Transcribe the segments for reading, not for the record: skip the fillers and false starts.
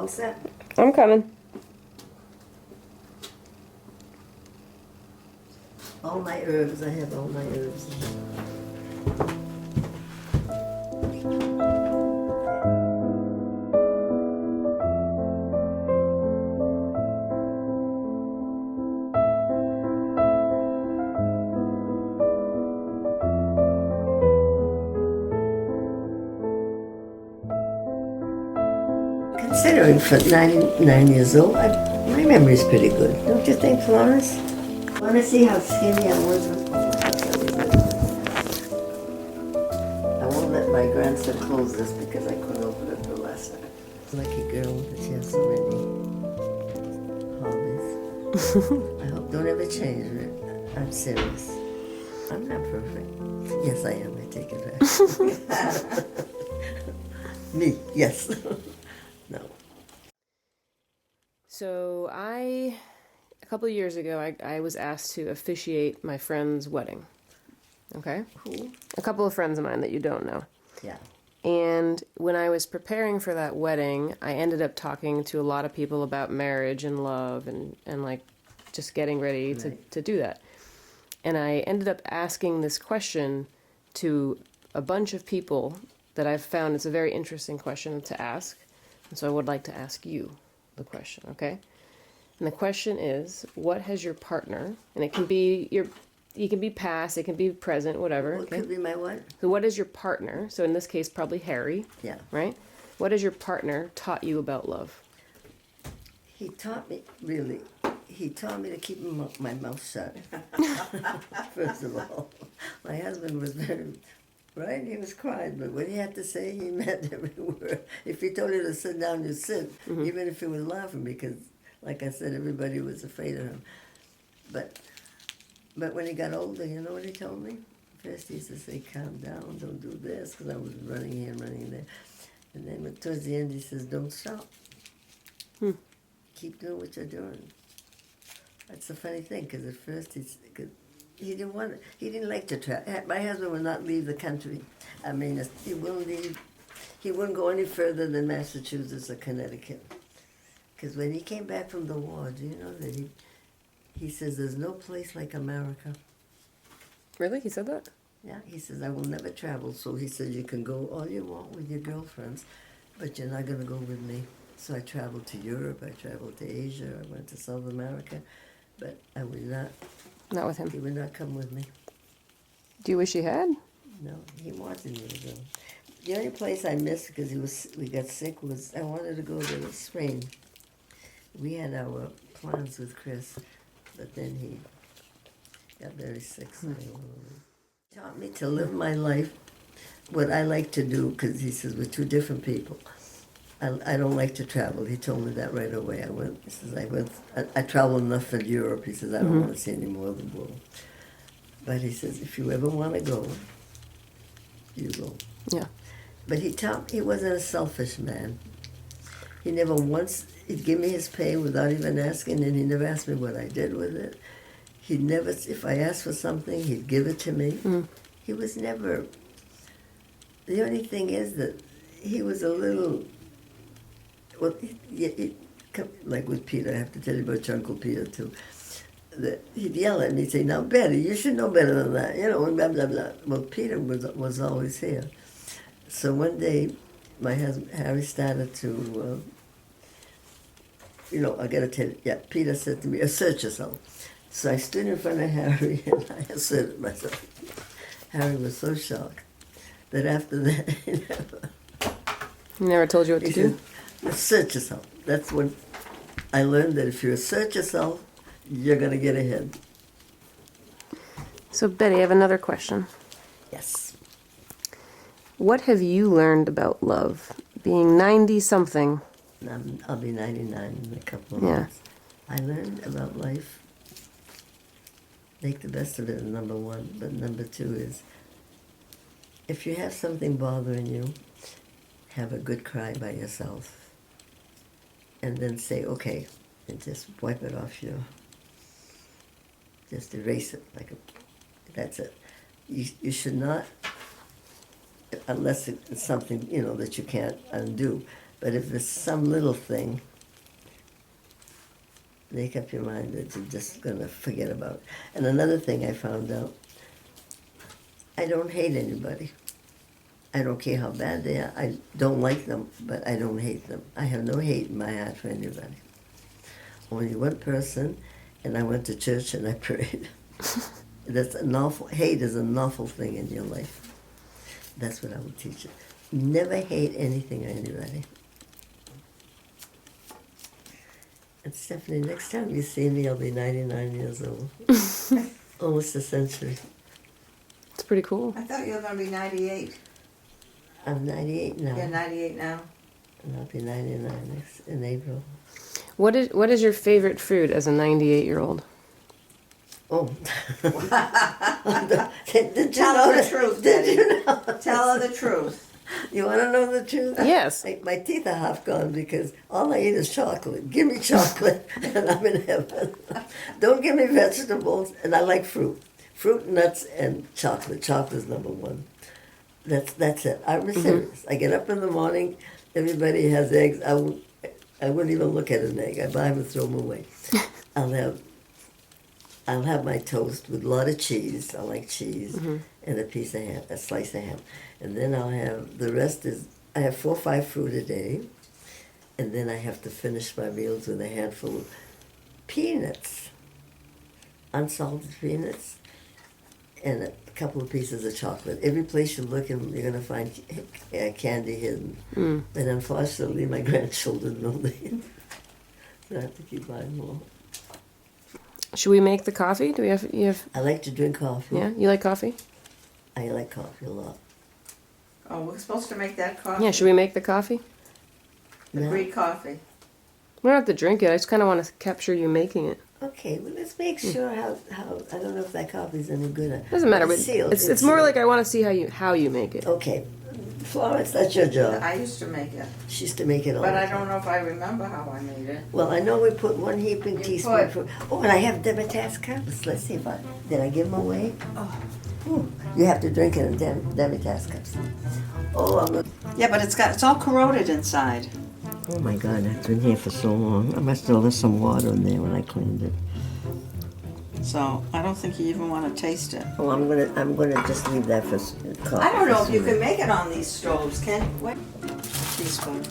set? I'm coming. All my herbs, I have all my herbs. Considering for 99 years old, my memory's pretty good. Don't you think, Florence? Want to see how skinny I was? I won't let my grandson close this because I couldn't open it the last time. Lucky girl that she has so many hobbies. I hope don't ever change it. I'm serious. I'm not perfect. Yes, I am. I take it back. Me, yes. No. So a couple of years ago, I was asked to officiate my friend's wedding. Okay? Cool. A couple of friends of mine that you don't know. Yeah. And when I was preparing for that wedding, I ended up talking to a lot of people about marriage and love and like just getting ready to do that. And I ended up asking this question to a bunch of people that I've found it's a very interesting question to ask. And so I would like to ask you the question, okay? And the question is, what has your partner, and it can be you can be past, it can be present, whatever. What could be my what? So what has your partner, so in this case probably Harry, Yeah. right? What has your partner taught you about love? He taught me to keep my mouth shut. First of all, my husband was very, right? He was crying, but what he had to say, he meant every word. If he told you to sit down, you sit, even if he was laughing, because, like I said, everybody was afraid of him. But when he got older, you know what he told me? First he used to say, calm down, don't do this, because I was running here and running there. And then towards the end he says, don't stop. Keep doing what you're doing. That's the funny thing, because at first he didn't like to travel. My husband would not leave the country. I mean, he wouldn't go any further than Massachusetts or Connecticut. Because when he came back from the war, do you know that he says there's no place like America. Really? He said that? Yeah, he says, I will never travel. So he said, you can go all you want with your girlfriends, but you're not going to go with me. So I traveled to Europe, I traveled to Asia, I went to South America, but I would not. Not with him. He would not come with me. Do you wish he had? No, he wanted me to go. The only place I missed because we got sick was I wanted to go to Spain. We had our plans with Chris, but then he got very sick. So he taught me to live my life, what I like to do, because he says we're two different people. I don't like to travel. He told me that right away. He says, I traveled enough in Europe. He says, I don't want to see any more of the world. But he says, if you ever want to go, you go. Yeah. But he wasn't a selfish man. He never once, he'd give me his pay without even asking, and he never asked me what I did with it. He'd never, if I asked for something, he'd give it to me. He was never, the only thing is that he was a little, well, like with Peter, I have to tell you about your Uncle Peter too. That he'd yell at me, he'd say, now Betty, you should know better than that, you know, and blah, blah, blah. Well, Peter was always here. So one day, my husband, Harry, started to, I got to tell you, yeah, Peter said to me, assert yourself. So I stood in front of Harry and I asserted myself. Harry was so shocked that after that, He never told you what to do? said, assert yourself. That's when I learned that if you assert yourself, you're going to get ahead. So, Betty, I have another question. Yes. What have you learned about love? Being 90-something. I'll be 99 in a couple of Yeah. months. I learned about life. Make the best of it, number one. But number two is, if you have something bothering you, have a good cry by yourself. And then say, okay, and just wipe it off just erase it. That's it. You should not, unless it's something, that you can't undo. But if it's some little thing, make up your mind that you're just going to forget about it. And another thing I found out, I don't hate anybody. I don't care how bad they are. I don't like them, but I don't hate them. I have no hate in my heart for anybody. Only one person, and I went to church and I prayed. That's an awful, hate is an awful thing in your life. That's what I would teach you. Never hate anything or anybody. And Stephanie, next time you see me, I'll be 99 years old. Almost a century. It's pretty cool. I thought you were going to be 98. I'm 98 now. You're 98 now? And I'll be 99 in April. What is your favorite food as a 98-year-old? Oh. Did you Tell know her the that- truth, Did Betty. you know? Tell her the truth. You want to know the truth? Yes. My teeth are half gone because all I eat is chocolate. Give me chocolate and I'm in heaven. Don't give me vegetables, and I like fruit. Fruit, nuts, and chocolate. Chocolate's number one. That's it. I'm serious. I get up in the morning, everybody has eggs. I wouldn't even look at an egg. I buy them and throw them away. I'll have my toast with a lot of cheese. I like cheese, and a piece of ham, a slice of ham. And then I'll have, the rest is, I have 4 or 5 fruit a day. And then I have to finish my meals with a handful of peanuts, unsalted peanuts, and a couple of pieces of chocolate. Every place you look, you're going to find candy hidden. But unfortunately, my grandchildren know they. So I have to keep buying more. Should we make the coffee? Do we have you have? I like to drink coffee. Yeah, you like coffee? I like coffee a lot. Oh, we're supposed to make that coffee? Yeah. Should we make the coffee? The No? Greek coffee. We don't have to drink it. I just kind of want to capture you making it. Okay, well, let's make sure how I don't know if that coffee's any good. Doesn't matter. But It's sealed. it's more sealed. like I want to see how you make it. Okay, Florence, that's your job. I used to make it. She used to make it all. But the I time. don't know if I remember how I made it. Well, I know we put 1 heaping You teaspoon. Oh, and I have Demetas cups. Let's see if did I give them away? Oh. Ooh, you have to drink it in Demetas cups. Oh, Yeah, but it's all corroded inside. oh my God, that's been here for so long. I must have left some water in there when I cleaned it. So I don't think you even want to taste it. Oh, I'm gonna just leave that for coffee. I don't know if you can make it on these stoves, can you? Wait. Teaspoon.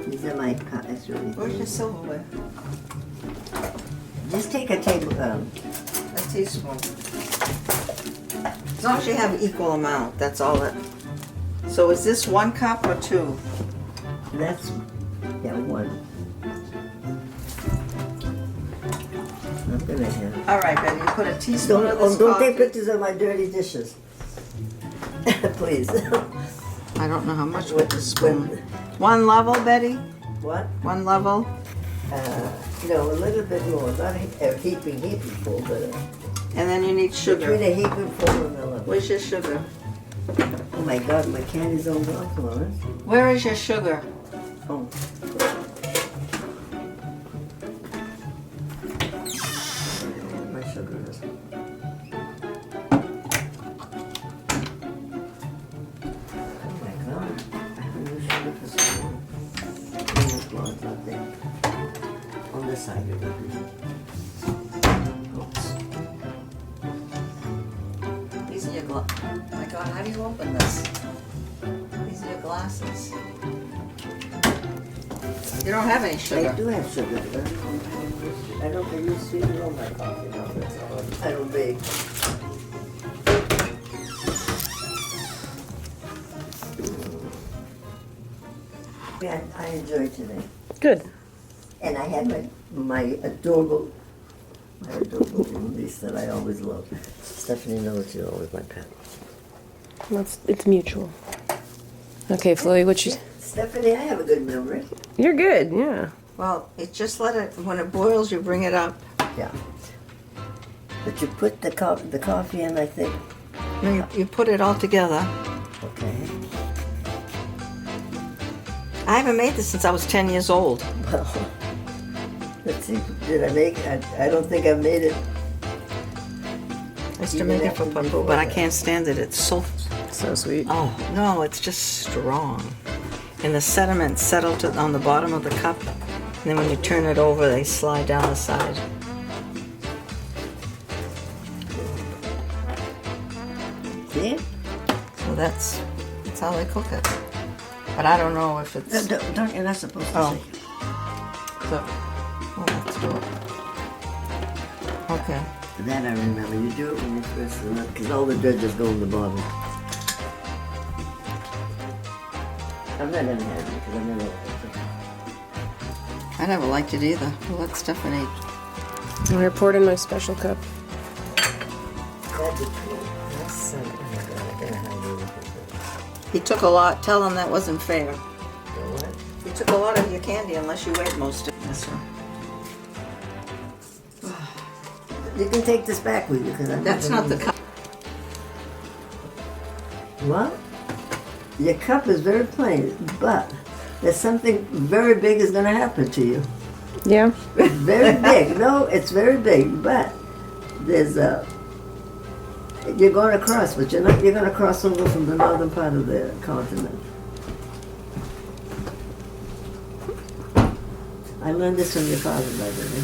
These are my cups, really. Where's your silverware? Just take a table. A teaspoon. As long as you have equal amount, that's all it. So is this 1 cup or 2? That's 1. I'm gonna have. All right, Betty, you put a teaspoon of this Don't coffee. take pictures of my dirty dishes, please. I don't know how much with the spoon. 1 level, Betty? What? 1 level? No, a little bit more. Not a heaping full, but And then you need between sugar. a heaping full and a level. Where's your sugar? Oh my God, my candy's all gone, Florence. Where is your sugar? Oh. My sugar is. Oh my God, I haven't used sugar for so long. Almost lost out there. On this side of it. Oops. These are your oh my God, how do you open this? These are your glasses. You don't have any I sugar. do have sugar, but I don't use sweetener on my coffee now, that's all. I don't bake. Yeah, I enjoyed today. Good. And I had my adorable niece that I always love. Stephanie knows you're always my pet. It's mutual. Okay, Chloe, what you? Stephanie, I have a good memory. You're good. Yeah. Well, it just let it, when it boils, you bring it up. Yeah. But you put the coffee in, I think. No, you put it all together. Okay. I haven't made this since I was 10 years old. Well, let's see. Did I make it? I don't think I made it. I used to make it for Papu, but I can't stand it. It's so, So sweet. oh, no, it's just strong. and the sediment settled on the bottom of the cup. And then when you turn it over, they slide down the side. See? So that's how they cook it. But I don't know if it's... Don't, you're not supposed to Oh. say. So, we'll have to do it. Okay. That I remember. You do it when you first, because all the judges go in the bottom. I'm not gonna have it because I never liked it. I never liked it either. Well, let Stephanie... I poured in my special cup. That'd be cool. That's so, oh my God, I gotta have it. He took a lot. Tell him that wasn't fair. You know what? You took a lot of your candy unless you ate most of it. Yes, sir. You can take this back with you because I'm That's not the cup. What? Your cup is very plain, but there's something very big is going to happen to you. Yeah. Very big. No, it's very big, but there's a. You're going to cross, but you're not. You're going to cross over from the northern part of the continent. I learned this from your father, by the way.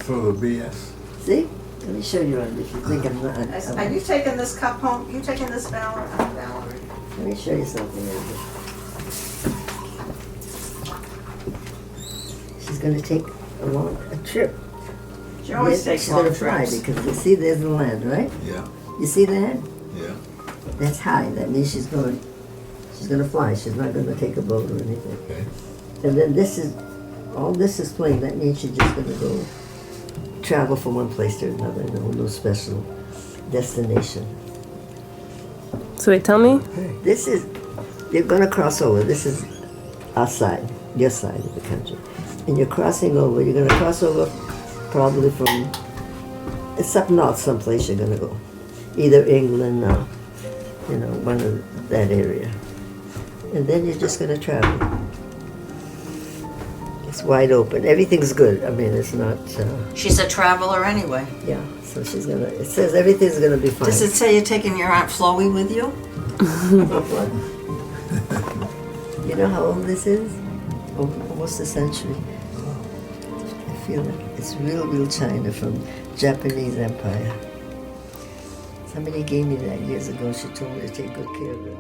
For the BS. See? Let me show you if you think I'm not. Are you taking this cup home? You taking this Valerie? Let me show you something. Andy. She's going to take a trip. She always Yes, takes she's long going to fly trips. because you see there's the land, right? Yeah, You see that? yeah. That's high. That means she's going to fly. She's not going to take a boat or anything. Okay. And then all this is plain. That means she's just going to go travel from one place to another. No special destination. So wait, tell me. You're going to cross over. This is our side, your side of the country. And you're crossing over. You're going to cross over probably from, it's up north someplace you're going to go. Either England or, one of that area. And then you're just going to travel. It's wide open. Everything's good. I mean, it's not, She's a traveler anyway. yeah. So she's going to, it says everything's going to be fine. Does it say you're taking your Aunt Chloe with you? You know how old this is? Almost a century. I feel like it's real China from Japanese Empire. Somebody gave me that years ago. She told me to take good care of it.